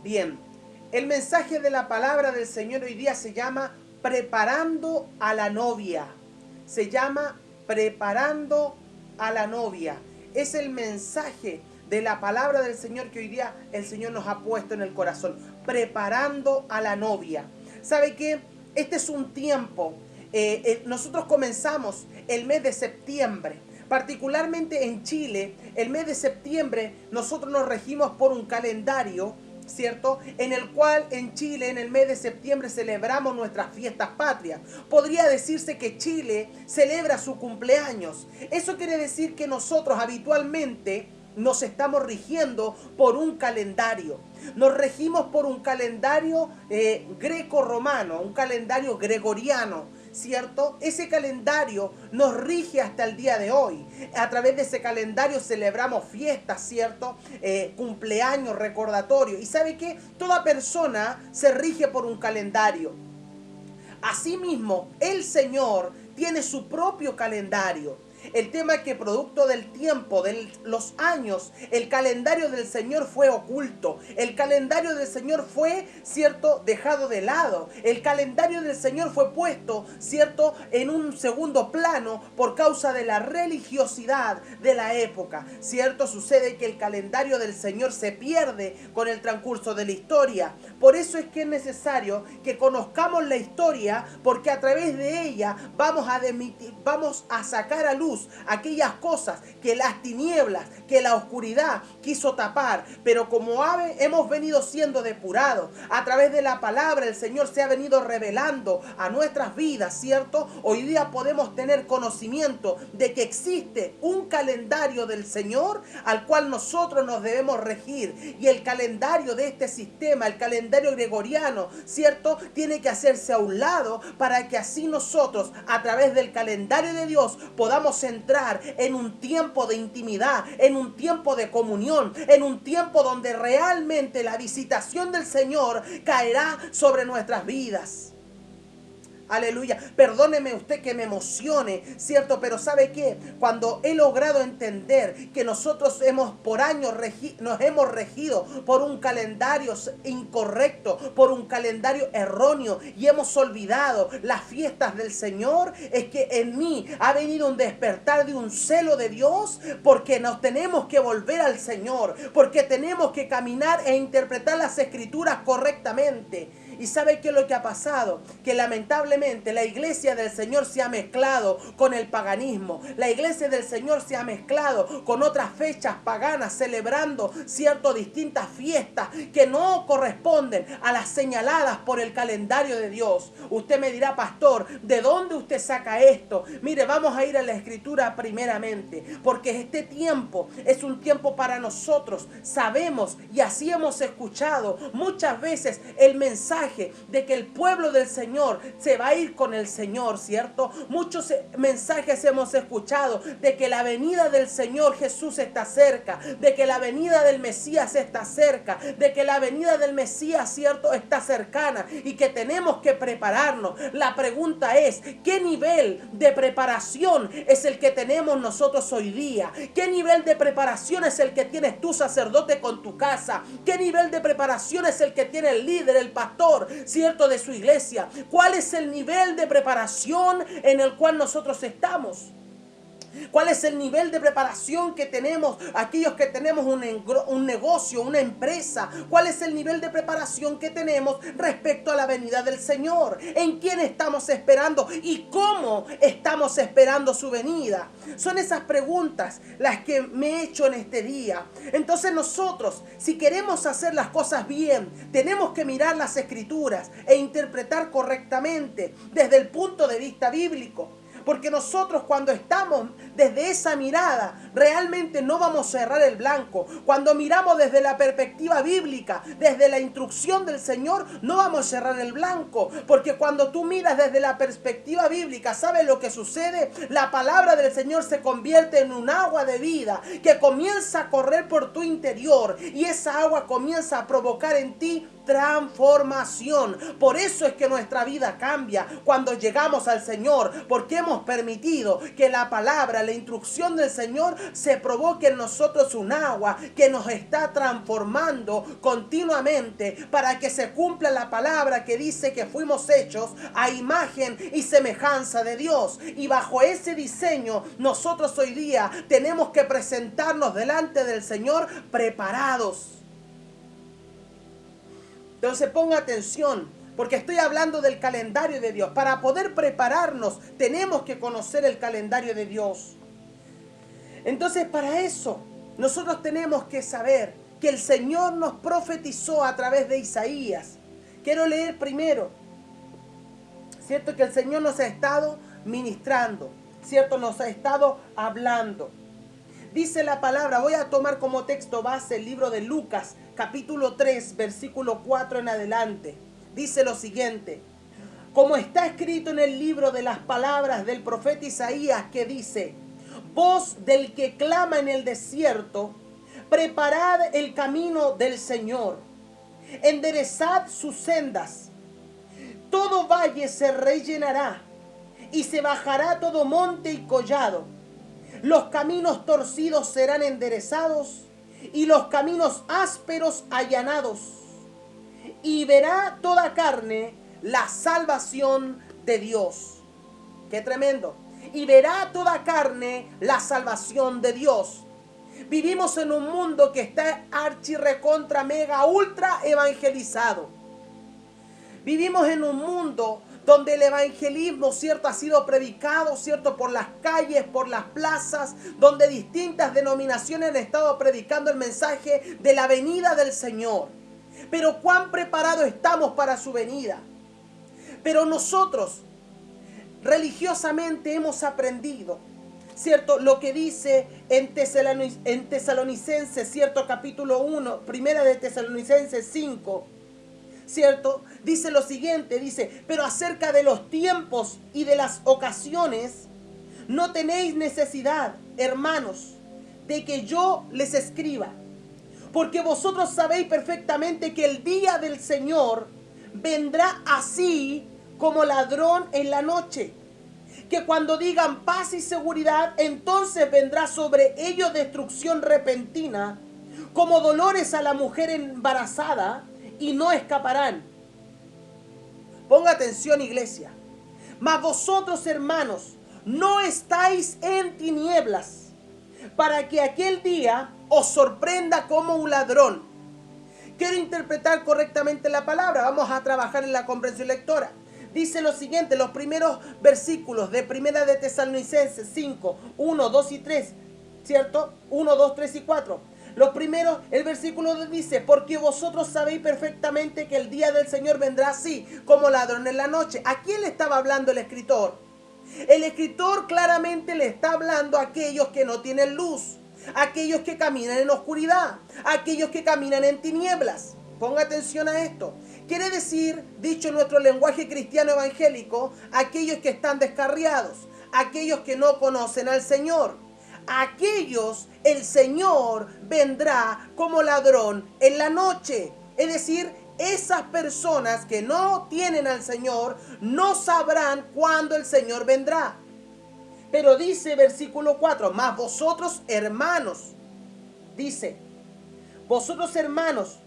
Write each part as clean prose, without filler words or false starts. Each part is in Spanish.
Bien, el mensaje de la palabra del Señor hoy día se llama preparando a la novia. Se llama preparando a la novia. Es el mensaje de la palabra del Señor que hoy día el Señor nos ha puesto en el corazón. Preparando a la novia. ¿Sabe qué? Este es un tiempo. Nosotros comenzamos el mes de septiembre. Particularmente en Chile, el mes de septiembre nosotros nos regimos por un calendario, ¿cierto? En el cual en Chile en el mes de septiembre celebramos nuestras fiestas patrias. Podría decirse que Chile celebra su cumpleaños. Eso quiere decir que nosotros habitualmente nos estamos rigiendo por un calendario. Nos regimos por un calendario greco-romano, un calendario gregoriano, ¿cierto? Ese calendario nos rige hasta el día de hoy. A través de ese calendario celebramos fiestas, ¿cierto? Cumpleaños, recordatorios. ¿Y sabe qué? Toda persona se rige por un calendario. Asimismo, el Señor tiene su propio calendario. El tema es que producto del tiempo, de los años, el calendario del Señor fue oculto. El calendario del Señor fue, ¿cierto?, dejado de lado. El calendario del Señor fue puesto, ¿cierto?, en un segundo plano por causa de la religiosidad de la época. ¿Cierto? Sucede que el calendario del Señor se pierde con el transcurso de la historia. Por eso es que es necesario que conozcamos la historia, porque a través de ella vamos a sacar a luz aquellas cosas que las tinieblas, que la oscuridad quiso tapar. Pero como hemos venido siendo depurados a través de la palabra, el Señor se ha venido revelando a nuestras vidas, ¿cierto? Hoy día podemos tener conocimiento de que existe un calendario del Señor al cual nosotros nos debemos regir. Y el calendario de este sistema, el calendario gregoriano, ¿cierto?, tiene que hacerse a un lado para que así nosotros, a través del calendario de Dios, podamos entrar en un tiempo de intimidad, en un tiempo de comunión, en un tiempo donde realmente la visitación del Señor caerá sobre nuestras vidas. Aleluya. Perdóneme usted que me emocione, ¿cierto? Pero ¿sabe qué? Cuando he logrado entender que nosotros por años nos hemos regido por un calendario incorrecto, por un calendario erróneo, y hemos olvidado las fiestas del Señor, es que en mí ha venido un despertar de un celo de Dios, porque nos tenemos que volver al Señor, porque tenemos que caminar e interpretar las Escrituras correctamente. ¿Y sabe qué es lo que ha pasado? Que lamentablemente la iglesia del Señor se ha mezclado con el paganismo. La iglesia del Señor se ha mezclado con otras fechas paganas, celebrando distintas fiestas que no corresponden a las señaladas por el calendario de Dios. Usted me dirá, pastor, ¿de dónde usted saca esto? Mire, vamos a ir a la Escritura primeramente, porque este tiempo es un tiempo para nosotros. Sabemos y así hemos escuchado muchas veces el mensaje de que el pueblo del Señor se va a ir con el Señor, ¿cierto? Muchos mensajes hemos escuchado de que la venida del Señor Jesús está cerca, de que la venida del Mesías está cerca, de que la venida del Mesías, ¿cierto?, está cercana y que tenemos que prepararnos. La pregunta es, ¿qué nivel de preparación es el que tenemos nosotros hoy día? ¿Qué nivel de preparación es el que tienes tú, sacerdote, con tu casa? ¿Qué nivel de preparación es el que tiene el líder, el pastor, ¿cierto?, de su iglesia? ¿Cuál es el nivel de preparación en el cual nosotros estamos? ¿Cuál es el nivel de preparación que tenemos aquellos que tenemos un negocio, una empresa? ¿Cuál es el nivel de preparación que tenemos respecto a la venida del Señor? ¿En quién estamos esperando y cómo estamos esperando su venida? Son esas preguntas las que me he hecho en este día. Entonces nosotros, si queremos hacer las cosas bien, tenemos que mirar las Escrituras e interpretar correctamente desde el punto de vista bíblico. Porque nosotros, cuando estamos desde esa mirada, realmente no vamos a errar el blanco. Cuando miramos desde la perspectiva bíblica, desde la instrucción del Señor, no vamos a errar el blanco. Porque cuando tú miras desde la perspectiva bíblica, ¿sabes lo que sucede? La palabra del Señor se convierte en un agua de vida que comienza a correr por tu interior, y esa agua comienza a provocar en ti transformación. Por eso es que nuestra vida cambia cuando llegamos al Señor, porque hemos hemos permitido que la palabra, la instrucción del Señor se provoque en nosotros un agua que nos está transformando continuamente para que se cumpla la palabra que dice que fuimos hechos a imagen y semejanza de Dios. Y bajo ese diseño nosotros hoy día tenemos que presentarnos delante del Señor preparados. Entonces ponga atención, porque estoy hablando del calendario de Dios. Para poder prepararnos tenemos que conocer el calendario de Dios. Entonces para eso nosotros tenemos que saber que el Señor nos profetizó a través de Isaías. Quiero leer primero, ¿cierto? Que el Señor nos ha estado ministrando, ¿cierto? Nos ha estado hablando. Dice la palabra, voy a tomar como texto base el libro de Lucas, capítulo 3, versículo 4 en adelante. Dice lo siguiente: como está escrito en el libro de las palabras del profeta Isaías, que dice: voz del que clama en el desierto, preparad el camino del Señor, enderezad sus sendas. Todo valle se rellenará y se bajará todo monte y collado. Los caminos torcidos serán enderezados y los caminos ásperos allanados. Y verá toda carne la salvación de Dios. ¡Qué tremendo! Y verá toda carne la salvación de Dios. Vivimos en un mundo que está archi recontra mega ultra evangelizado. Vivimos en un mundo donde el evangelismo, ¿cierto?, ha sido predicado, ¿cierto?, por las calles, por las plazas, donde distintas denominaciones han estado predicando el mensaje de la venida del Señor. Pero ¿cuán preparados estamos para su venida? Pero nosotros religiosamente hemos aprendido, ¿cierto?, lo que dice en Tesalonicenses, ¿cierto?, capítulo 1, primera de Tesalonicenses 5, ¿cierto? Dice lo siguiente, dice: pero acerca de los tiempos y de las ocasiones, no tenéis necesidad, hermanos, de que yo les escriba, porque vosotros sabéis perfectamente que el día del Señor vendrá así como ladrón en la noche. Que cuando digan paz y seguridad, entonces vendrá sobre ellos destrucción repentina, como dolores a la mujer embarazada, y no escaparán. Ponga atención, iglesia. Mas vosotros, hermanos, no estáis en tinieblas, para que aquel día os sorprenda como un ladrón. Quiero interpretar correctamente la palabra. Vamos a trabajar en la comprensión lectora. Dice lo siguiente, los primeros versículos de primera de Tesalonicenses 5, 1, 2 y 3, ¿cierto? 1, 2, 3 y 4. Los primeros, el versículo dice: porque vosotros sabéis perfectamente que el día del Señor vendrá así, como ladrón en la noche. ¿A quién le estaba hablando el escritor? El escritor claramente le está hablando a aquellos que no tienen luz, a aquellos que caminan en oscuridad, a aquellos que caminan en tinieblas. Ponga atención a esto. Quiere decir, dicho en nuestro lenguaje cristiano evangélico, aquellos que están descarriados, aquellos que no conocen al Señor. Aquellos, el Señor vendrá como ladrón en la noche. Es decir, esas personas que no tienen al Señor no sabrán cuándo el Señor vendrá. Pero dice versículo 4, mas vosotros, hermanos, dice: vosotros, hermanos,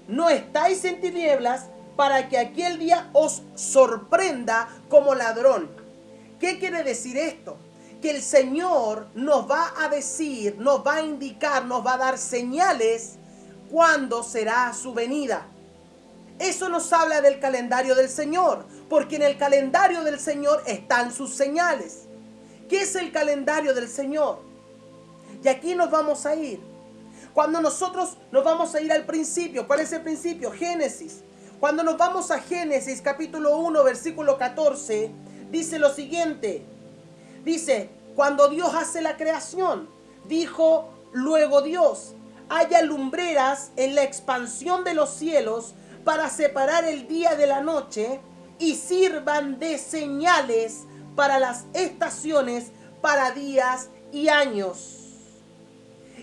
no estáis en tinieblas, para que aquel día os sorprenda como ladrón. ¿Qué quiere decir esto? Que el Señor nos va a decir, nos va a indicar, nos va a dar señales cuándo será su venida. Eso nos habla del calendario del Señor, porque en el calendario del Señor están sus señales. ¿Qué es el calendario del Señor? Y aquí nos vamos a ir. Cuando nosotros nos vamos a ir al principio, ¿cuál es el principio? Génesis. Cuando nos vamos a Génesis capítulo 1, versículo 14, dice lo siguiente. Dice: cuando Dios hace la creación, dijo luego Dios: haya lumbreras en la expansión de los cielos para separar el día de la noche, y sirvan de señales para las estaciones, para días y años.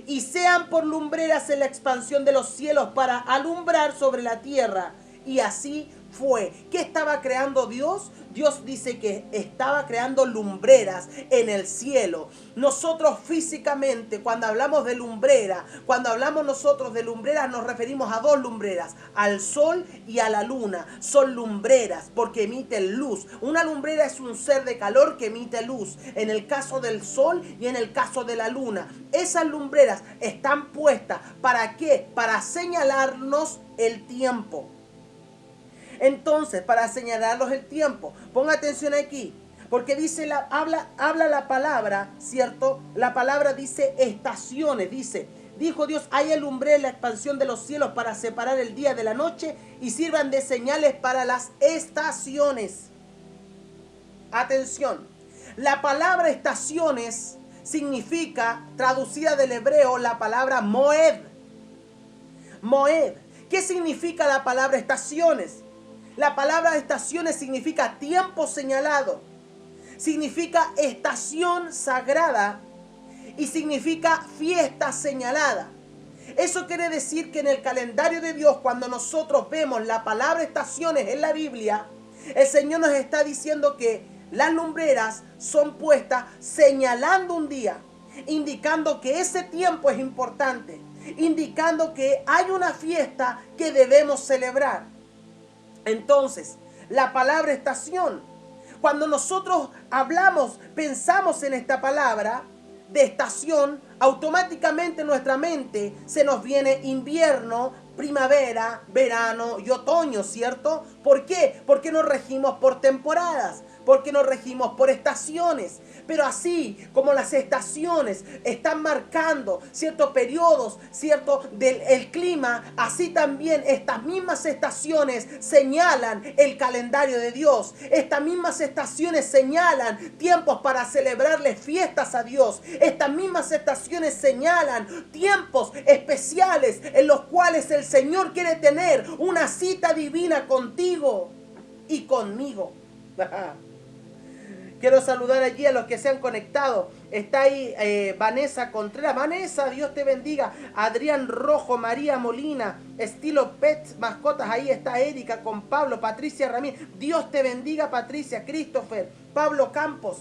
Y sean por lumbreras en la expansión de los cielos para alumbrar sobre la tierra. Y así fue? ¿Qué estaba creando Dios? Dios dice que estaba creando lumbreras en el cielo. Nosotros físicamente, cuando hablamos de lumbrera, cuando hablamos nosotros de lumbreras, nos referimos a dos lumbreras, al sol y a la luna. Son lumbreras porque emiten luz. Una lumbrera es un ser de calor que emite luz. En el caso del sol y en el caso de la luna. Esas lumbreras están puestas, ¿para qué? Para señalarnos el tiempo. Entonces, para señalarlos el tiempo, ponga atención aquí, porque dice habla la palabra, ¿cierto? La palabra dice estaciones, dijo Dios, hay alumbré en la expansión de los cielos para separar el día de la noche y sirvan de señales para las estaciones. Atención, la palabra estaciones significa, traducida del hebreo, la palabra moed. Moed. ¿Qué significa la palabra estaciones? La palabra estaciones significa tiempo señalado, significa estación sagrada y significa fiesta señalada. Eso quiere decir que en el calendario de Dios, cuando nosotros vemos la palabra estaciones en la Biblia, el Señor nos está diciendo que las lumbreras son puestas señalando un día, indicando que ese tiempo es importante, indicando que hay una fiesta que debemos celebrar. Entonces, la palabra estación, cuando nosotros hablamos, pensamos en esta palabra de estación, automáticamente en nuestra mente se nos viene invierno, primavera, verano y otoño, ¿cierto? ¿Por qué? Porque nos regimos por temporadas, porque nos regimos por estaciones. Pero así como las estaciones están marcando ciertos periodos, cierto, del clima, así también estas mismas estaciones señalan el calendario de Dios. Estas mismas estaciones señalan tiempos para celebrarle fiestas a Dios. Estas mismas estaciones señalan tiempos especiales en los cuales el Señor quiere tener una cita divina contigo y conmigo. Quiero saludar allí a los que se han conectado. Está ahí Vanessa Contreras. Vanessa, Dios te bendiga. Adrián Rojo, María Molina, Estilo Pets Mascotas. Ahí está Erika con Pablo, Patricia Ramírez. Dios te bendiga, Patricia, Christopher, Pablo Campos.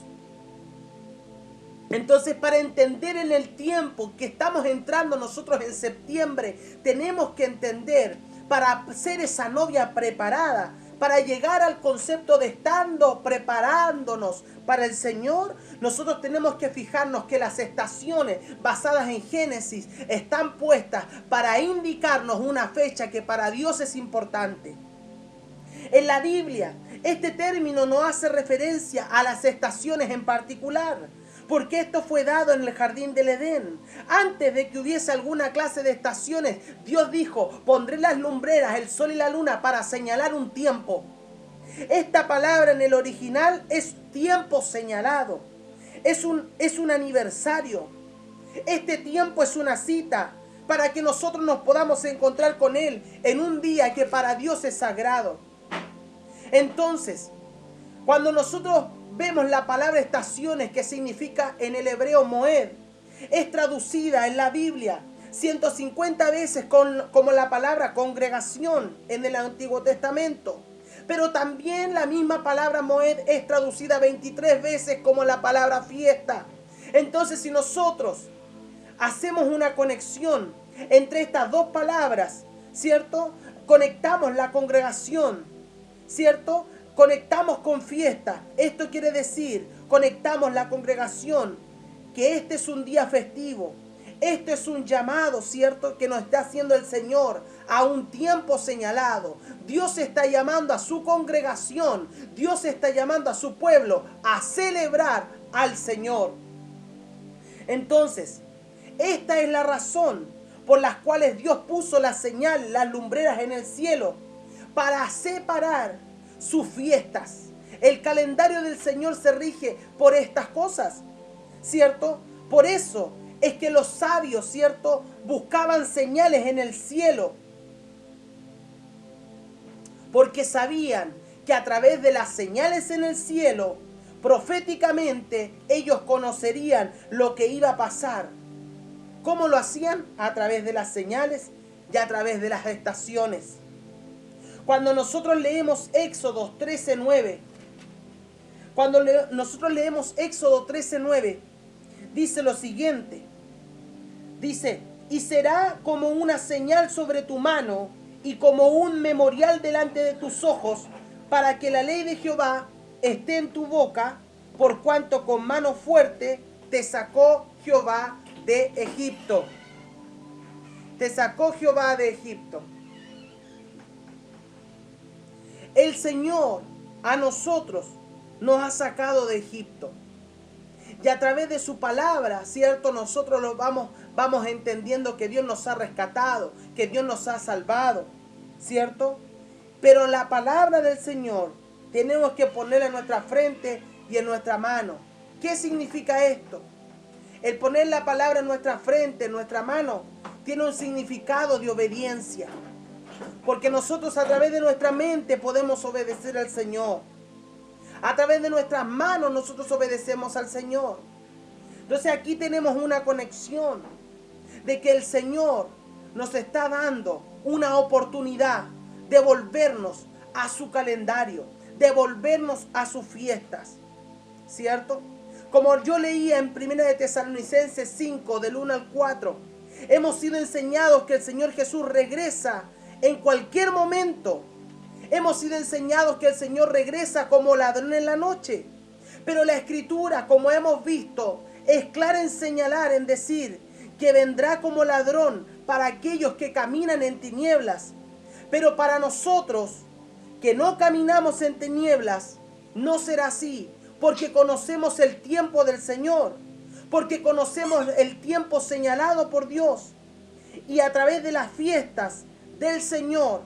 Entonces, para entender en el tiempo que estamos entrando nosotros en septiembre, tenemos que entender, para ser esa novia preparada, para llegar al concepto de estando preparándonos para el Señor, nosotros tenemos que fijarnos que las estaciones basadas en Génesis están puestas para indicarnos una fecha que para Dios es importante. En la Biblia, este término no hace referencia a las estaciones en particular, porque esto fue dado en el jardín del Edén. Antes de que hubiese alguna clase de estaciones, Dios dijo, pondré las lumbreras, el sol y la luna para señalar un tiempo. Esta palabra en el original es tiempo señalado, es un aniversario. Este tiempo es una cita para que nosotros nos podamos encontrar con Él en un día que para Dios es sagrado. Entonces, cuando nosotros vemos la palabra estaciones, que significa en el hebreo moed, es traducida en la Biblia 150 veces como la palabra congregación en el Antiguo Testamento. Pero también la misma palabra moed es traducida 23 veces como la palabra fiesta. Entonces, si nosotros hacemos una conexión entre estas dos palabras, ¿cierto? Conectamos la congregación, ¿cierto? Conectamos con fiesta. Esto quiere decir, conectamos la congregación, que este es un día festivo. Esto es un llamado, ¿cierto?, que nos está haciendo el Señor a un tiempo señalado. Dios está llamando a su congregación, Dios está llamando a su pueblo a celebrar al Señor. Entonces, esta es la razón por las cuales Dios puso la señal, las lumbreras en el cielo, para separar sus fiestas. El calendario del Señor se rige por estas cosas, ¿cierto? Por eso es que los sabios, ¿cierto?, buscaban señales en el cielo, porque sabían que a través de las señales en el cielo, proféticamente, ellos conocerían lo que iba a pasar. ¿Cómo lo hacían? A través de las señales y a través de las estaciones. Cuando nosotros leemos Éxodo 13:9, nosotros leemos Éxodo 13:9, dice lo siguiente. Dice, y será como una señal sobre tu mano y como un memorial delante de tus ojos, para que la ley de Jehová esté en tu boca, por cuanto con mano fuerte te sacó Jehová de Egipto. Te sacó Jehová de Egipto. El Señor a nosotros nos ha sacado de Egipto. Y a través de su palabra, ¿cierto? Nosotros vamos entendiendo que Dios nos ha rescatado, que Dios nos ha salvado, ¿cierto? Pero la palabra del Señor tenemos que ponerla en nuestra frente y en nuestra mano. ¿Qué significa esto? El poner la palabra en nuestra frente, en nuestra mano, tiene un significado de obediencia. Porque nosotros a través de nuestra mente podemos obedecer al Señor. A través de nuestras manos nosotros obedecemos al Señor. Entonces aquí tenemos una conexión de que el Señor nos está dando una oportunidad de volvernos a su calendario, de volvernos a sus fiestas, ¿cierto? Como yo leía en 1 de Tesalonicenses 5, del 1 al 4, hemos sido enseñados que el Señor Jesús regresa en cualquier momento. Hemos sido enseñados que el Señor regresa como ladrón en la noche. Pero la Escritura, como hemos visto, es clara en señalar, en decir que vendrá como ladrón para aquellos que caminan en tinieblas. Pero para nosotros, que no caminamos en tinieblas, no será así, porque conocemos el tiempo del Señor, porque conocemos el tiempo señalado por Dios. Y a través de las fiestas del Señor,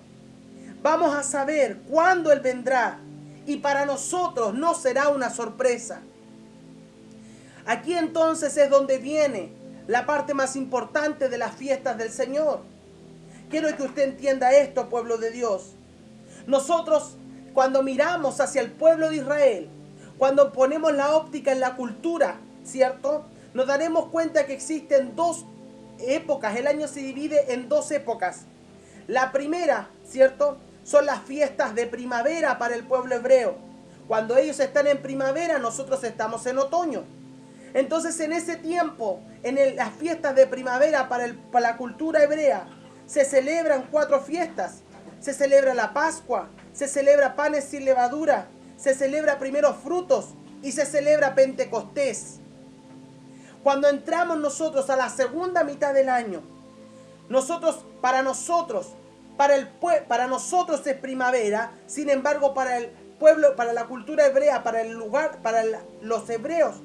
vamos a saber cuándo Él vendrá, y para nosotros no será una sorpresa. Aquí entonces es donde viene la parte más importante de las fiestas del Señor. Quiero que usted entienda esto, pueblo de Dios. Nosotros, cuando miramos hacia el pueblo de Israel, cuando ponemos la óptica en la cultura, ¿cierto? Nos daremos cuenta que existen dos épocas. El año se divide en dos épocas. La primera, ¿cierto?, son las fiestas de primavera para el pueblo hebreo. Cuando ellos están en primavera, nosotros estamos en otoño. Entonces, en ese tiempo, las fiestas de primavera para la cultura hebrea, se celebran 4 fiestas. Se celebra la Pascua, se celebra panes sin levadura, se celebra primeros frutos y se celebra Pentecostés. Cuando entramos nosotros a la segunda mitad del año, para nosotros es primavera. Sin embargo, para el pueblo, para la cultura hebrea, para los hebreos,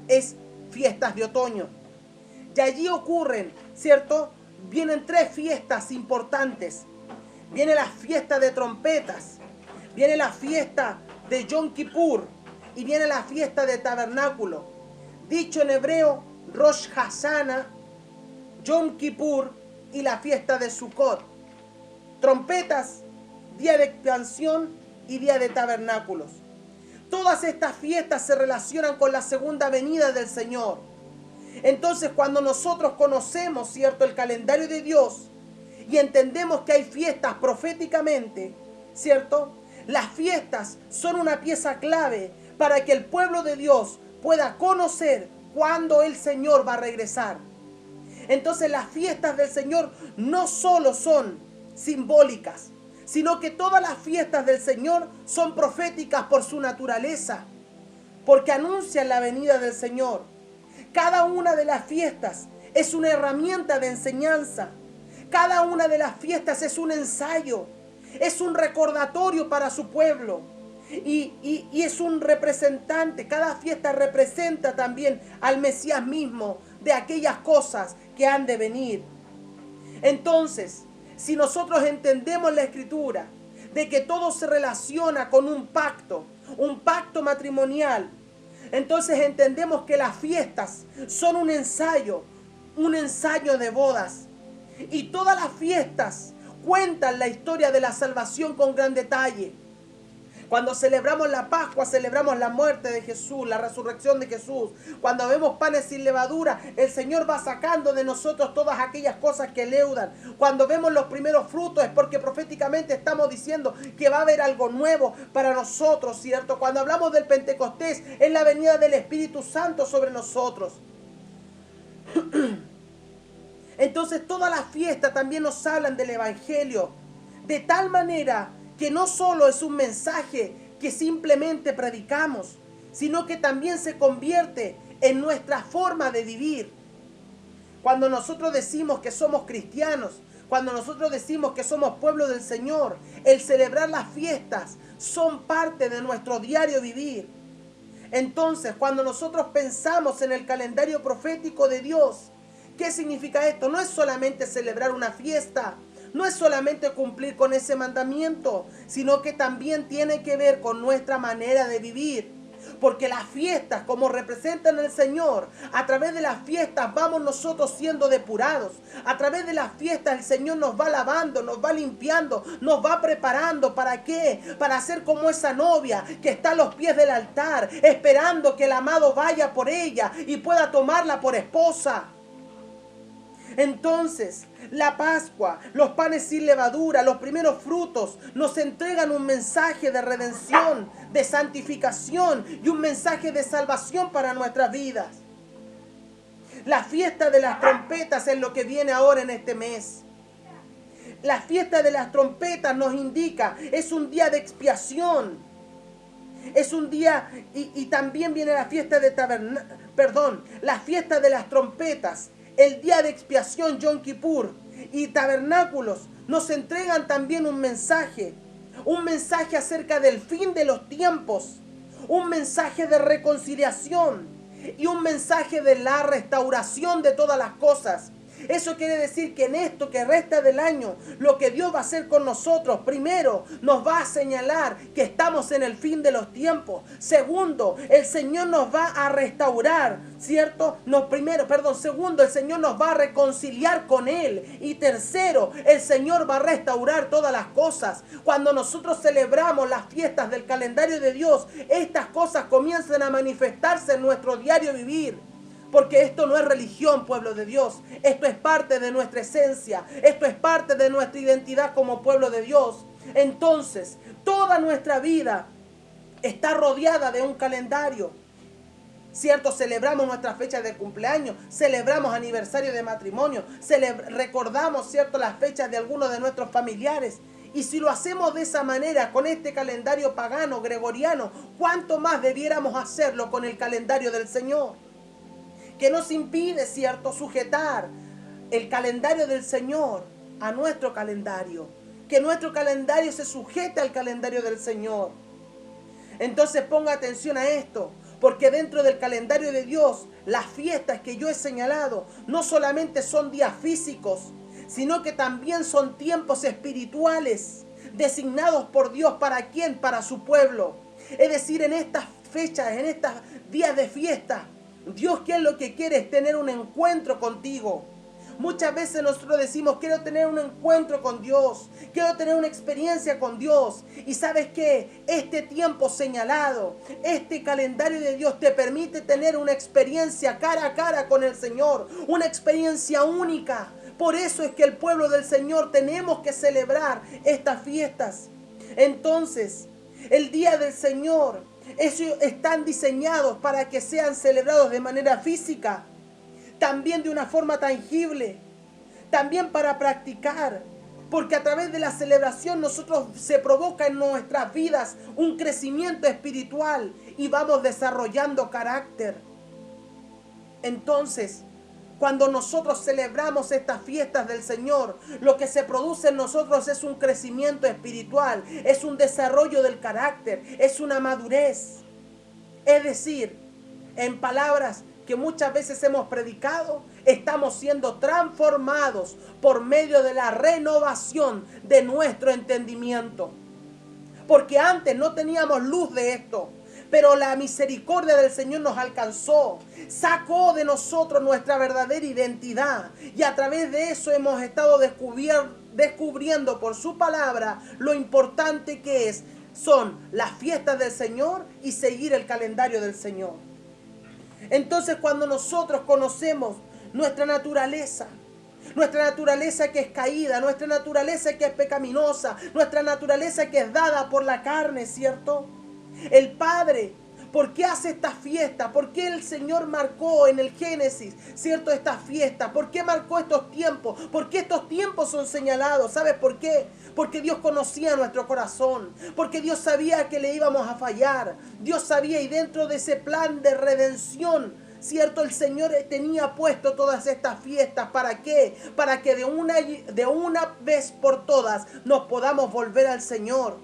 es fiestas de otoño. Y allí ocurren, ¿cierto? Vienen 3 fiestas importantes. Viene la fiesta de trompetas, viene la fiesta de Yom Kippur y viene la fiesta de tabernáculo. Dicho en hebreo, Rosh Hashanah, Yom Kippur y la fiesta de Sukkot. Trompetas, día de canción y día de tabernáculos. Todas estas fiestas se relacionan con la segunda venida del Señor. Entonces, cuando nosotros conocemos, ¿cierto?, el calendario de Dios y entendemos que hay fiestas proféticamente, ¿cierto?, las fiestas son una pieza clave para que el pueblo de Dios pueda conocer cuándo el Señor va a regresar. Entonces, las fiestas del Señor no solo son simbólicas, sino que todas las fiestas del Señor son proféticas por su naturaleza, porque anuncian la venida del Señor. Cada una de las fiestas es una herramienta de enseñanza. Cada una de las fiestas es un ensayo, es un recordatorio para su pueblo y es un representante. Cada fiesta representa también al Mesías mismo, de aquellas cosas que han de venir. Entonces, si nosotros entendemos la Escritura de que todo se relaciona con un pacto matrimonial, entonces entendemos que las fiestas son un ensayo de bodas. Y todas las fiestas cuentan la historia de la salvación con gran detalle. Cuando celebramos la Pascua, celebramos la muerte de Jesús, la resurrección de Jesús. Cuando vemos panes sin levadura, el Señor va sacando de nosotros todas aquellas cosas que leudan. Cuando vemos los primeros frutos es porque proféticamente estamos diciendo que va a haber algo nuevo para nosotros, ¿cierto? Cuando hablamos del Pentecostés, es la venida del Espíritu Santo sobre nosotros. Entonces todas las fiestas también nos hablan del Evangelio, de tal manera que no solo es un mensaje que simplemente predicamos, sino que también se convierte en nuestra forma de vivir. Cuando nosotros decimos que somos cristianos, cuando nosotros decimos que somos pueblo del Señor, el celebrar las fiestas son parte de nuestro diario vivir. Entonces, cuando nosotros pensamos en el calendario profético de Dios, ¿qué significa esto? No es solamente celebrar una fiesta, no es solamente cumplir con ese mandamiento, sino que también tiene que ver con nuestra manera de vivir. Porque las fiestas, como representan al Señor, a través de las fiestas vamos nosotros siendo depurados. A través de las fiestas el Señor nos va lavando, nos va limpiando, nos va preparando. ¿Para qué? Para ser como esa novia que está a los pies del altar, esperando que el amado vaya por ella y pueda tomarla por esposa. Entonces, la Pascua, los panes sin levadura, los primeros frutos nos entregan un mensaje de redención, de santificación y un mensaje de salvación para nuestras vidas. La fiesta de las trompetas es lo que viene ahora en este mes. La fiesta de las trompetas nos indica, es un día de expiación. Es un día, y también viene la fiesta de la fiesta de las trompetas. El día de expiación, Yom Kippur, y tabernáculos nos entregan también un mensaje acerca del fin de los tiempos, un mensaje de reconciliación y un mensaje de la restauración de todas las cosas. Eso quiere decir que en esto que resta del año, lo que Dios va a hacer con nosotros, primero, nos va a señalar que estamos en el fin de los tiempos. Segundo, el Señor nos va a restaurar, ¿cierto? Segundo, el Señor nos va a reconciliar con Él. Y tercero, el Señor va a restaurar todas las cosas. Cuando nosotros celebramos las fiestas del calendario de Dios, estas cosas comienzan a manifestarse en nuestro diario vivir. Porque esto no es religión, pueblo de Dios. Esto es parte de nuestra esencia. Esto es parte de nuestra identidad como pueblo de Dios. Entonces, toda nuestra vida está rodeada de un calendario. ¿Cierto? Celebramos nuestras fechas de cumpleaños, celebramos aniversario de matrimonio, recordamos, ¿cierto?, las fechas de algunos de nuestros familiares. Y si lo hacemos de esa manera, con este calendario pagano, gregoriano, ¿cuánto más debiéramos hacerlo con el calendario del Señor? Que nos impide, ¿cierto?, sujetar el calendario del Señor a nuestro calendario. Que nuestro calendario se sujete al calendario del Señor. Entonces ponga atención a esto, porque dentro del calendario de Dios, las fiestas que yo he señalado no solamente son días físicos, sino que también son tiempos espirituales designados por Dios. ¿Para quién? Para su pueblo. Es decir, en estas fechas, en estos días de fiesta, Dios, ¿qué es lo que quiere? Es tener un encuentro contigo. Muchas veces nosotros decimos, quiero tener un encuentro con Dios, quiero tener una experiencia con Dios. Y ¿sabes qué? Este tiempo señalado, este calendario de Dios te permite tener una experiencia cara a cara con el Señor, una experiencia única. Por eso es que el pueblo del Señor tenemos que celebrar estas fiestas. Entonces, el día del Señor, ellos están diseñados para que sean celebrados de manera física, también de una forma tangible, también para practicar, porque a través de la celebración se provoca en nuestras vidas un crecimiento espiritual y vamos desarrollando carácter. Entonces, cuando nosotros celebramos estas fiestas del Señor, lo que se produce en nosotros es un crecimiento espiritual, es un desarrollo del carácter, es una madurez. Es decir, en palabras que muchas veces hemos predicado, estamos siendo transformados por medio de la renovación de nuestro entendimiento. Porque antes no teníamos luz de esto. Pero la misericordia del Señor nos alcanzó, sacó de nosotros nuestra verdadera identidad y a través de eso hemos estado descubriendo por su palabra lo importante que es son las fiestas del Señor y seguir el calendario del Señor. Entonces, cuando nosotros conocemos nuestra naturaleza que es caída, nuestra naturaleza que es pecaminosa, nuestra naturaleza que es dada por la carne, ¿cierto? El Padre, ¿por qué hace esta fiesta? ¿Por qué el Señor marcó en el Génesis, ¿cierto?, esta fiesta? ¿Por qué marcó estos tiempos? ¿Por qué estos tiempos son señalados? ¿Sabes por qué? Porque Dios conocía nuestro corazón, porque Dios sabía que le íbamos a fallar. Dios sabía, y dentro de ese plan de redención, ¿cierto?, el Señor tenía puesto todas estas fiestas. ¿Para qué? Para que de una vez por todas nos podamos volver al Señor.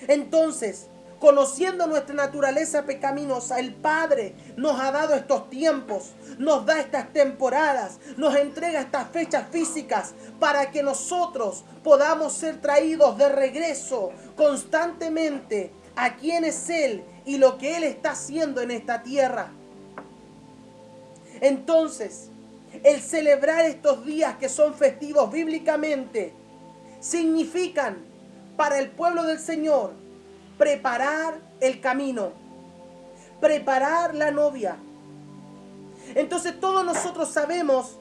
Entonces, conociendo nuestra naturaleza pecaminosa, el Padre nos ha dado estos tiempos, nos da estas temporadas, nos entrega estas fechas físicas para que nosotros podamos ser traídos de regreso constantemente a quién es Él y lo que Él está haciendo en esta tierra. Entonces, el celebrar estos días que son festivos bíblicamente significan para el pueblo del Señor preparar el camino, preparar la novia. Entonces todos nosotros sabemos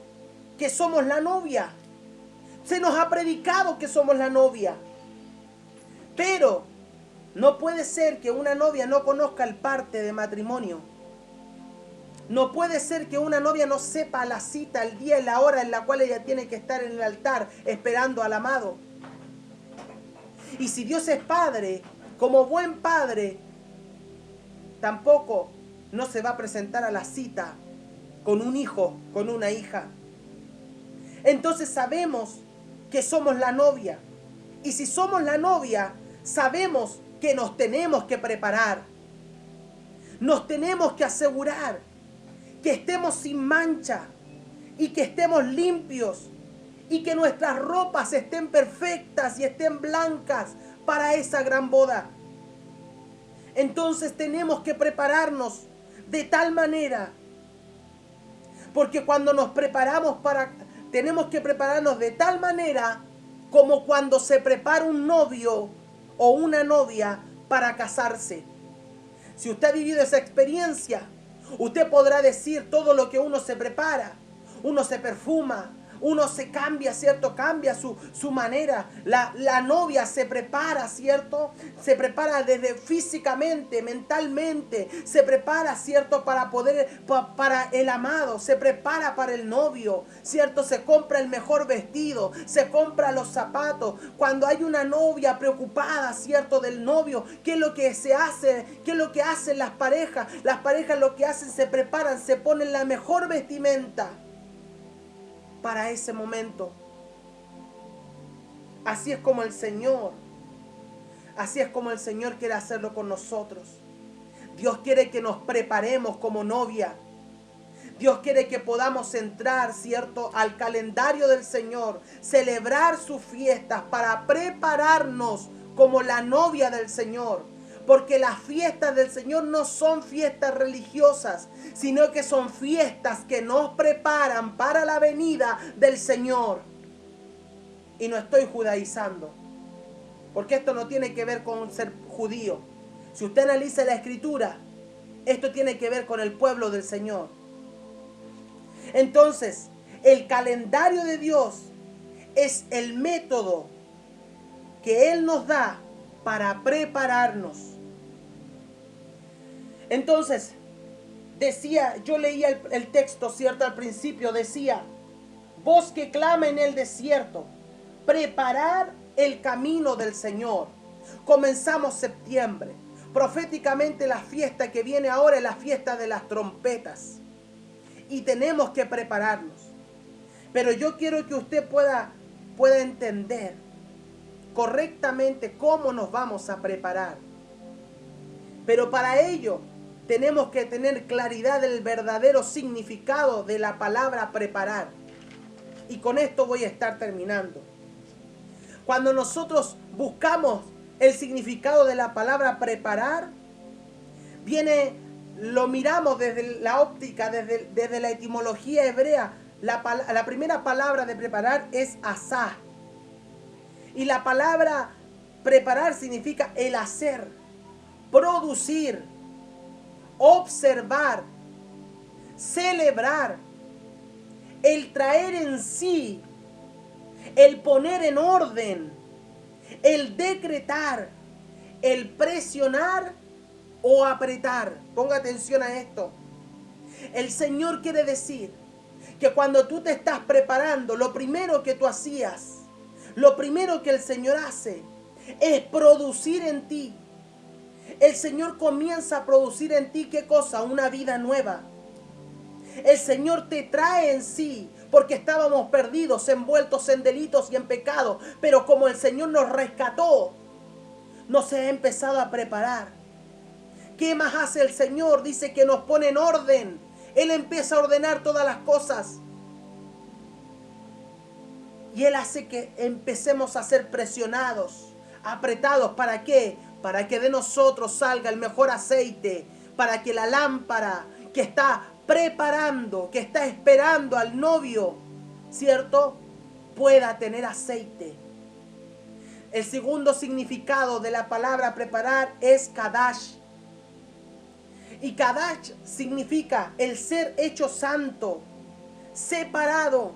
que somos la novia. Se nos ha predicado que somos la novia. Pero no puede ser que una novia no conozca el parte de matrimonio. No puede ser que una novia no sepa la cita, el día y la hora en la cual ella tiene que estar en el altar esperando al amado. Y si Dios es padre, como buen padre, tampoco no se va a presentar a la cita con un hijo, con una hija. Entonces sabemos que somos la novia. Y si somos la novia, sabemos que nos tenemos que preparar. Nos tenemos que asegurar que estemos sin mancha y que estemos limpios y que nuestras ropas estén perfectas y estén blancas para esa gran boda. Entonces tenemos que prepararnos de tal manera, porque cuando nos preparamos tenemos que prepararnos de tal manera como cuando se prepara un novio o una novia para casarse. Si usted ha vivido esa experiencia, usted podrá decir todo lo que uno se prepara. Uno se perfuma, uno se cambia, ¿cierto? Cambia su manera. La novia se prepara, ¿cierto? Se prepara desde físicamente, mentalmente. Se prepara, ¿cierto? Para el amado. Se prepara para el novio, ¿cierto? Se compra el mejor vestido. Se compra los zapatos. Cuando hay una novia preocupada, ¿cierto? Del novio, ¿qué es lo que se hace? ¿Qué es lo que hacen las parejas? Las parejas lo que hacen, se preparan, se ponen la mejor vestimenta para ese momento. Así es como el Señor quiere hacerlo con nosotros. Dios quiere que nos preparemos como novia. Dios quiere que podamos entrar, ¿cierto?, al calendario del Señor, celebrar sus fiestas para prepararnos como la novia del Señor. Porque las fiestas del Señor no son fiestas religiosas, sino que son fiestas que nos preparan para la venida del Señor. Y no estoy judaizando, porque esto no tiene que ver con ser judío. Si usted analiza la Escritura, esto tiene que ver con el pueblo del Señor. Entonces, el calendario de Dios es el método que Él nos da para prepararnos. Entonces, decía, yo leía el texto, ¿cierto? Al principio decía: voz que clama en el desierto, preparar el camino del Señor. Comenzamos septiembre. Proféticamente la fiesta que viene ahora es la fiesta de las trompetas. Y tenemos que prepararnos. Pero yo quiero que usted pueda entender correctamente cómo nos vamos a preparar. Pero para ello tenemos que tener claridad del verdadero significado de la palabra preparar. Y con esto voy a estar terminando. Cuando nosotros buscamos el significado de la palabra preparar, lo miramos desde la óptica, desde la etimología hebrea. La primera palabra de preparar es asá. Y la palabra Preparar significa el hacer, producir, observar, celebrar, el traer en sí, el poner en orden, el decretar, el presionar o apretar. Ponga atención a esto. El Señor quiere decir que cuando tú te estás preparando, lo primero que tú hacías, lo primero que el Señor hace es producir en ti. El Señor comienza a producir en ti, ¿qué cosa? Una vida nueva. El Señor te trae en sí, porque estábamos perdidos, envueltos en delitos y en pecado. Pero como el Señor nos rescató, nos ha empezado a preparar. ¿Qué más hace el Señor? Dice que nos pone en orden. Él empieza a ordenar todas las cosas. Y Él hace que empecemos a ser presionados, apretados. ¿Para qué? Para que de nosotros salga el mejor aceite. Para que la lámpara que está preparando, que está esperando al novio, ¿cierto?, pueda tener aceite. El segundo significado de la palabra preparar es Kadash. Y Kadash significa el ser hecho santo, separado,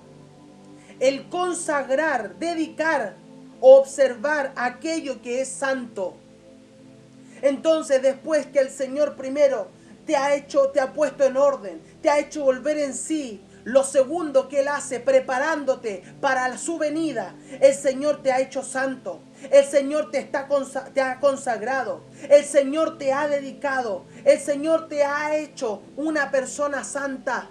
el consagrar, dedicar, observar aquello que es santo. Entonces, después que el Señor primero te ha puesto en orden, te ha hecho volver en sí, lo segundo que Él hace, preparándote para su venida, el Señor te ha hecho santo. El Señor te ha consagrado. El Señor te ha dedicado. El Señor te ha hecho una persona santa.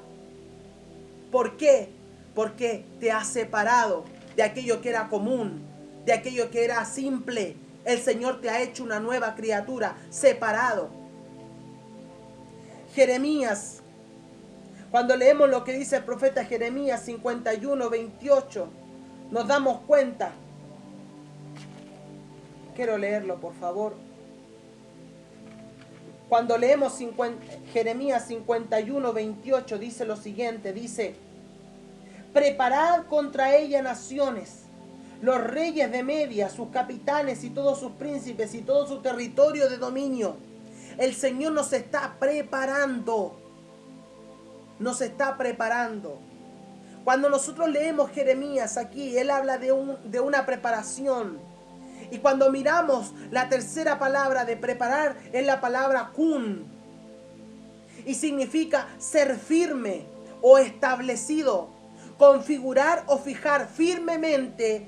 ¿Por qué? Porque te ha separado de aquello que era común, de aquello que era simple. El Señor te ha hecho una nueva criatura, separado. Jeremías, cuando leemos lo que dice el profeta Jeremías 51, 28, nos damos cuenta. Quiero leerlo, por favor. Cuando leemos Jeremías 51, 28, dice lo siguiente, dice: preparad contra ella naciones, los reyes de Media, sus capitanes y todos sus príncipes y todo su territorio de dominio. El Señor nos está preparando. Nos está preparando. Cuando nosotros leemos Jeremías aquí, Él habla de una preparación. Y cuando miramos la tercera palabra de preparar, es la palabra kun. Y significa ser firme o establecido. Configurar o fijar firmemente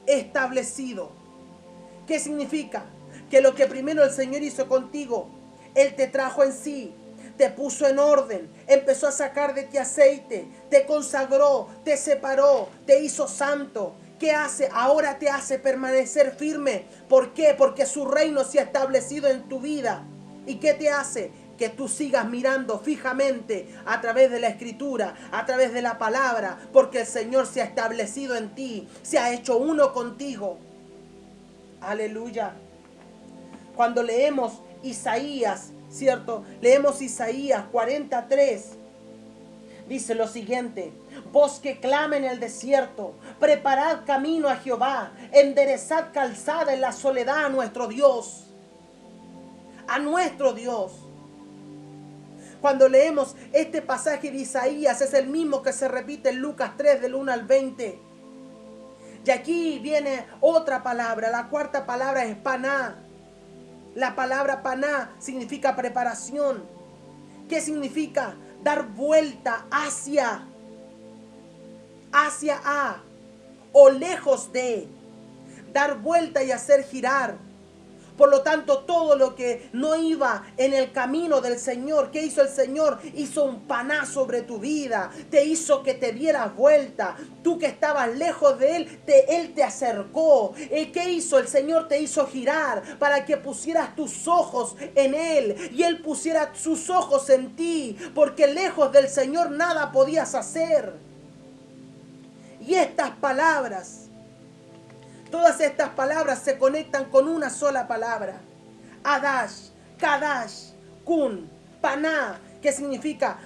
establecido. ¿Qué significa? Que lo que primero el Señor hizo contigo, Él te trajo en sí, te puso en orden, empezó a sacar de ti aceite, te consagró, te separó, te hizo santo. ¿Qué hace? Ahora te hace permanecer firme. ¿Por qué? Porque su reino se ha establecido en tu vida. ¿Y qué te hace? Que tú sigas mirando fijamente a través de la Escritura, a través de la palabra, porque el Señor se ha establecido en ti, se ha hecho uno contigo. Aleluya. Cuando leemos Isaías, ¿cierto? Leemos Isaías 43. Dice lo siguiente: vos que clama en el desierto, preparad camino a Jehová, enderezad calzada en la soledad a nuestro Dios. A nuestro Dios. Cuando leemos este pasaje de Isaías, es el mismo que se repite en Lucas 3 del 1 al 20. Y aquí viene otra palabra, la cuarta palabra es paná. La palabra paná significa preparación. ¿Qué significa? Dar vuelta hacia a o lejos de. Dar vuelta y hacer girar. Por lo tanto, todo lo que no iba en el camino del Señor, ¿qué hizo el Señor? Hizo un paná sobre tu vida, te hizo que te dieras vuelta. Tú que estabas lejos de Él te acercó. ¿Qué hizo? El Señor te hizo girar para que pusieras tus ojos en Él y Él pusiera sus ojos en ti, porque lejos del Señor nada podías hacer. Y estas palabras, todas estas palabras se conectan con una sola palabra. Adash, Kadash, Kun, Paná, que significa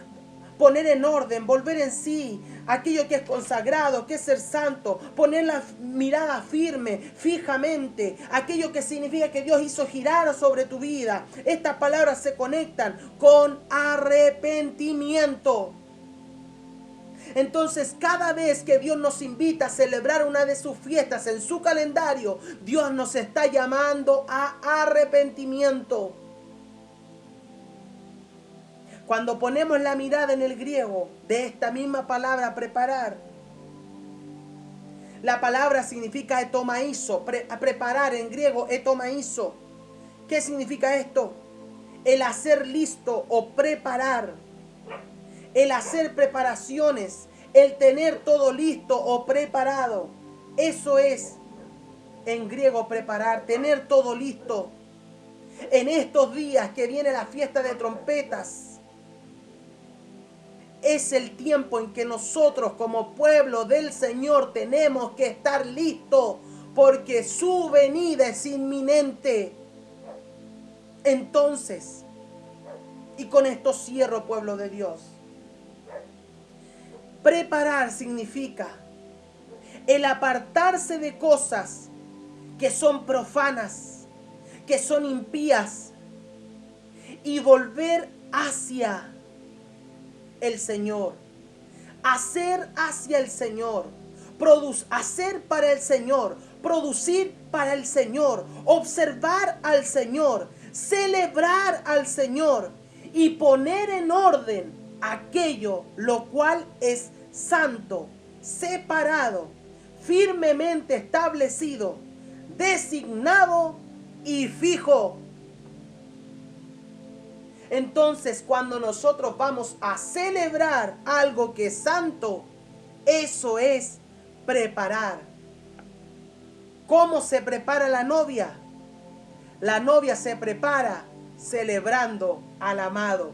poner en orden, volver en sí aquello que es consagrado, que es ser santo, poner la mirada firme, fijamente, aquello que significa que Dios hizo girar sobre tu vida. Estas palabras se conectan con arrepentimiento. Entonces, cada vez que Dios nos invita a celebrar una de sus fiestas en su calendario, Dios nos está llamando a arrepentimiento. Cuando ponemos la mirada en el griego de esta misma palabra preparar, la palabra significa etomaizo, preparar en griego etomaizo. ¿Qué significa esto? El hacer listo o preparar, el hacer preparaciones, el tener todo listo o preparado. Eso es en griego preparar, tener todo listo. En estos días que viene la fiesta de trompetas, es el tiempo en que nosotros como pueblo del Señor tenemos que estar listos, porque su venida es inminente. Entonces, y con esto cierro, pueblo de Dios, preparar significa el apartarse de cosas que son profanas, que son impías, y volver hacia el Señor, hacer hacia el Señor, hacer para el Señor, producir para el Señor, observar al Señor, celebrar al Señor y poner en orden aquello lo cual es santo, separado, firmemente establecido, designado y fijo. Entonces, cuando nosotros vamos a celebrar algo que es santo, eso es preparar. ¿Cómo se prepara la novia? La novia se prepara celebrando al amado.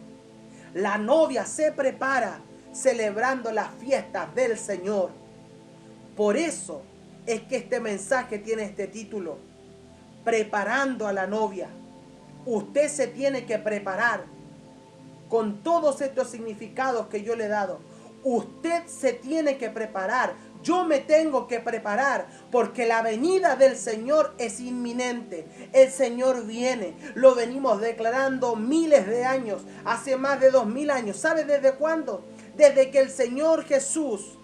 La novia se prepara celebrando las fiestas del Señor. Por eso es que este mensaje tiene este título: preparando a la novia. Usted se tiene que preparar con todos estos significados que yo le he dado. Usted se tiene que preparar. Yo me tengo que preparar porque la venida del Señor es inminente. El Señor viene. Lo venimos declarando miles de años, hace más de 2000 años. ¿Sabe desde cuándo? Desde que el Señor Jesús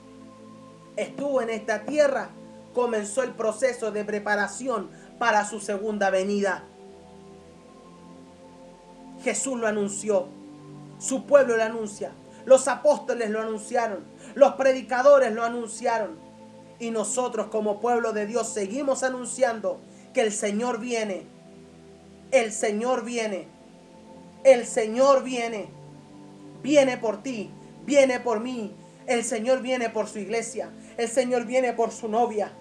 estuvo en esta tierra, comenzó el proceso de preparación para su segunda venida. Jesús lo anunció, su pueblo lo anuncia, los apóstoles lo anunciaron, los predicadores lo anunciaron, y nosotros como pueblo de Dios seguimos anunciando que el Señor viene, el Señor viene, el Señor viene, viene por ti, viene por mí, el Señor viene por su iglesia, el Señor viene por su novia.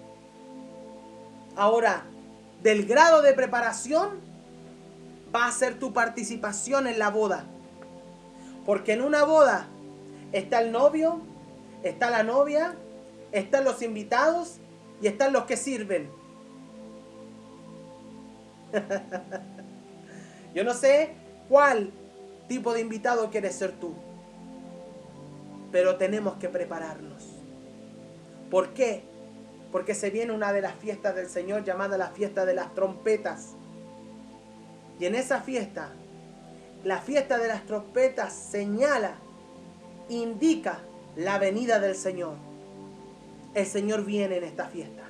Ahora, del grado de preparación va a ser tu participación en la boda. Porque en una boda está el novio, está la novia, están los invitados y están los que sirven. Yo no sé cuál tipo de invitado quieres ser tú, pero tenemos que prepararnos. ¿Por qué? Porque se viene una de las fiestas del Señor llamada la fiesta de las trompetas. Y en esa fiesta, la fiesta de las trompetas señala, indica la venida del Señor. El Señor viene en esta fiesta.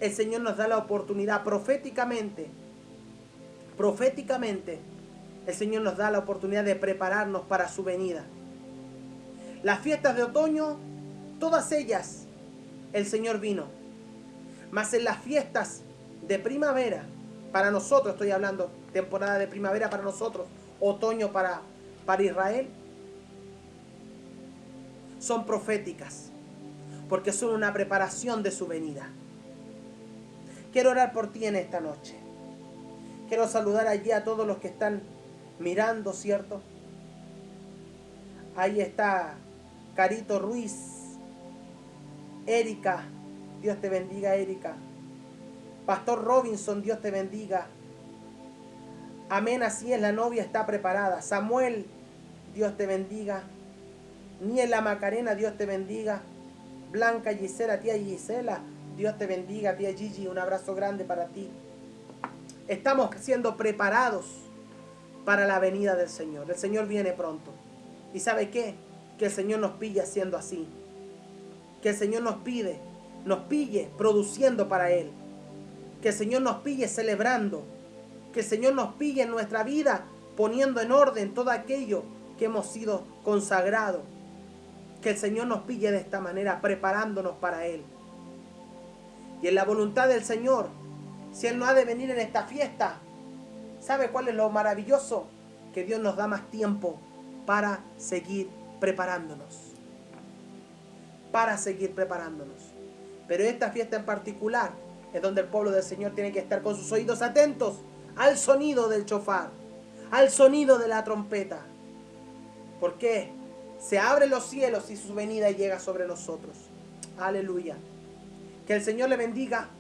El Señor nos da la oportunidad proféticamente, el Señor nos da la oportunidad de prepararnos para su venida. Las fiestas de otoño, todas ellas, el Señor vino. Mas en las fiestas de primavera, para nosotros estoy hablando, temporada de primavera para nosotros, otoño para Israel, son proféticas, porque son una preparación de su venida. Quiero orar por ti en esta noche. Quiero saludar allí a todos los que están mirando, ¿cierto? Ahí está Carito Ruiz, Erika, Dios te bendiga, Erika. Pastor Robinson, Dios te bendiga. Amén, así es, la novia está preparada. Samuel, Dios te bendiga. Niela Macarena, Dios te bendiga. Blanca Gisela, tía Gisela, Dios te bendiga. Tía Gigi, un abrazo grande para ti. Estamos siendo preparados para la venida del Señor. El Señor viene pronto. ¿Y sabe qué? Que el Señor nos pille haciendo así. Que el Señor nos pille produciendo para Él. Que el Señor nos pille celebrando. Que el Señor nos pille en nuestra vida poniendo en orden todo aquello que hemos sido consagrados. Que el Señor nos pille de esta manera, preparándonos para Él. Y en la voluntad del Señor, si Él no ha de venir en esta fiesta, ¿sabe cuál es lo maravilloso? Que Dios nos da más tiempo para seguir preparándonos. Para seguir preparándonos. Pero esta fiesta en particular es donde el pueblo del Señor tiene que estar con sus oídos atentos al sonido del shofar, al sonido de la trompeta. ¿Por qué? Se abren los cielos y su venida llega sobre nosotros. Aleluya. Que el Señor le bendiga.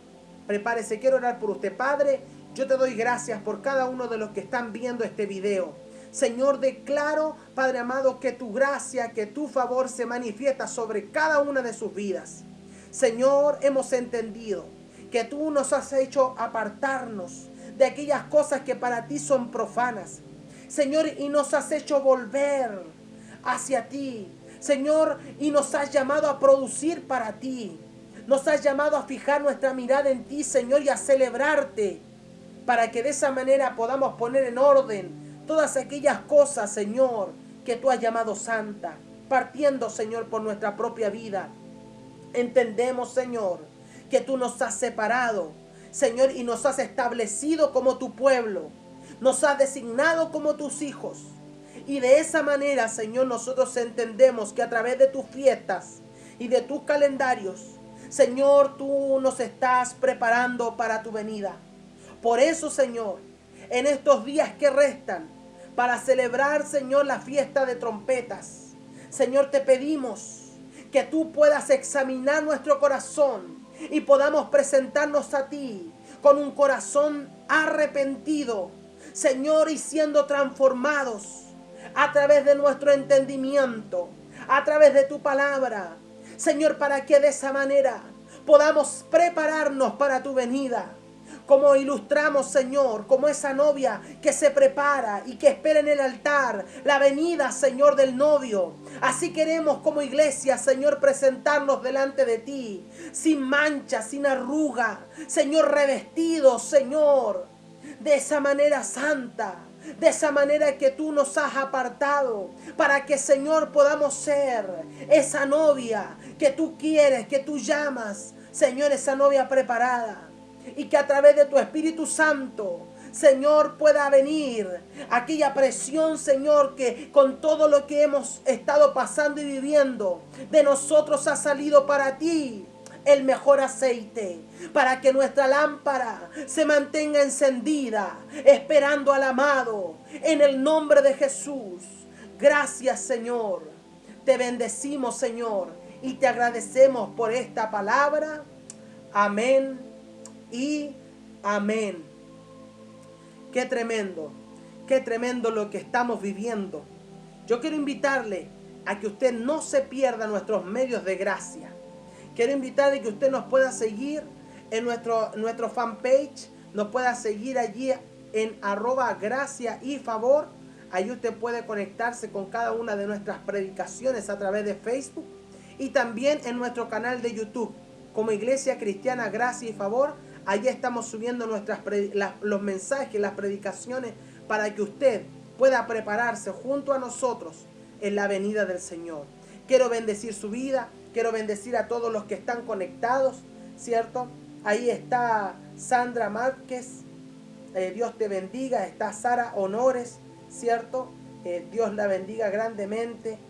Prepárese, quiero orar por usted. Padre, yo te doy gracias por cada uno de los que están viendo este video. Señor, declaro, Padre amado, que tu gracia, que tu favor se manifiesta sobre cada una de sus vidas. Señor, hemos entendido que tú nos has hecho apartarnos de aquellas cosas que para ti son profanas. Señor, y nos has hecho volver hacia ti. Señor, y nos has llamado a producir para ti. Nos has llamado a fijar nuestra mirada en ti, Señor, y a celebrarte, para que de esa manera podamos poner en orden todas aquellas cosas, Señor, que tú has llamado santa, partiendo, Señor, por nuestra propia vida. Entendemos, Señor, que tú nos has separado, Señor, y nos has establecido como tu pueblo. Nos has designado como tus hijos. Y de esa manera, Señor, nosotros entendemos que a través de tus fiestas y de tus calendarios, Señor, tú nos estás preparando para tu venida. Por eso, Señor, en estos días que restan para celebrar, Señor, la fiesta de trompetas, Señor, te pedimos que tú puedas examinar nuestro corazón y podamos presentarnos a ti con un corazón arrepentido, Señor, y siendo transformados a través de nuestro entendimiento, a través de tu palabra, Señor, para que de esa manera podamos prepararnos para tu venida. Como ilustramos, Señor, como esa novia que se prepara y que espera en el altar la venida, Señor, del novio. Así queremos como iglesia, Señor, presentarnos delante de ti, sin mancha, sin arruga, Señor, revestidos, Señor, de esa manera santa, de esa manera que tú nos has apartado, para que, Señor, podamos ser esa novia que tú quieres, que tú llamas, Señor, esa novia preparada. Y que a través de tu Espíritu Santo, Señor, pueda venir aquella presión, Señor, que con todo lo que hemos estado pasando y viviendo, de nosotros ha salido para ti el mejor aceite, para que nuestra lámpara se mantenga encendida, esperando al amado, en el nombre de Jesús. Gracias, Señor. Te bendecimos, Señor, y te agradecemos por esta palabra. Amén y amén. Qué tremendo lo que estamos viviendo. Yo quiero invitarle a que usted no se pierda nuestros medios de gracia. Quiero invitarle a que usted nos pueda seguir en nuestro fanpage, nos pueda seguir allí en @gracia y favor. Ahí usted puede conectarse con cada una de nuestras predicaciones a través de Facebook y también en nuestro canal de YouTube como Iglesia Cristiana Gracia y Favor. Allí estamos subiendo los mensajes, las predicaciones, para que usted pueda prepararse junto a nosotros en la venida del Señor. Quiero bendecir su vida, quiero bendecir a todos los que están conectados, ¿cierto? Ahí está Sandra Márquez, Dios te bendiga. Está Sara Honores, ¿cierto? Dios la bendiga grandemente.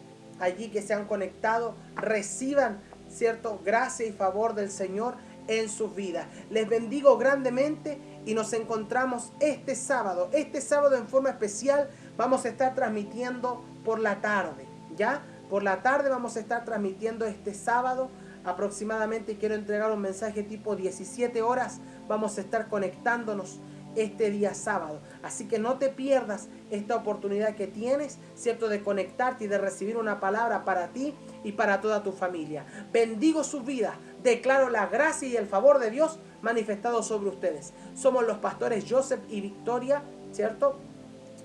Allí que se han conectado, reciban, ¿cierto?, gracia y favor del Señor en sus vidas. Les bendigo grandemente y nos encontramos este sábado. Este sábado en forma especial vamos a estar transmitiendo por la tarde, ¿ya? Por la tarde vamos a estar transmitiendo este sábado aproximadamente. Quiero entregar un mensaje tipo 17 horas. Vamos a estar conectándonos este día sábado. Así que no te pierdas esta oportunidad que tienes, ¿cierto?, de conectarte y de recibir una palabra para ti y para toda tu familia. Bendigo sus vidas, declaro la gracia y el favor de Dios manifestado sobre ustedes. Somos los pastores Joseph y Victoria, ¿cierto?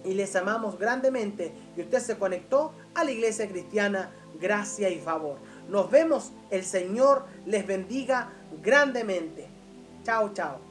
Y les amamos grandemente. Y usted se conectó a la Iglesia Cristiana Gracia y Favor. Nos vemos. El Señor les bendiga grandemente. Chao, chao.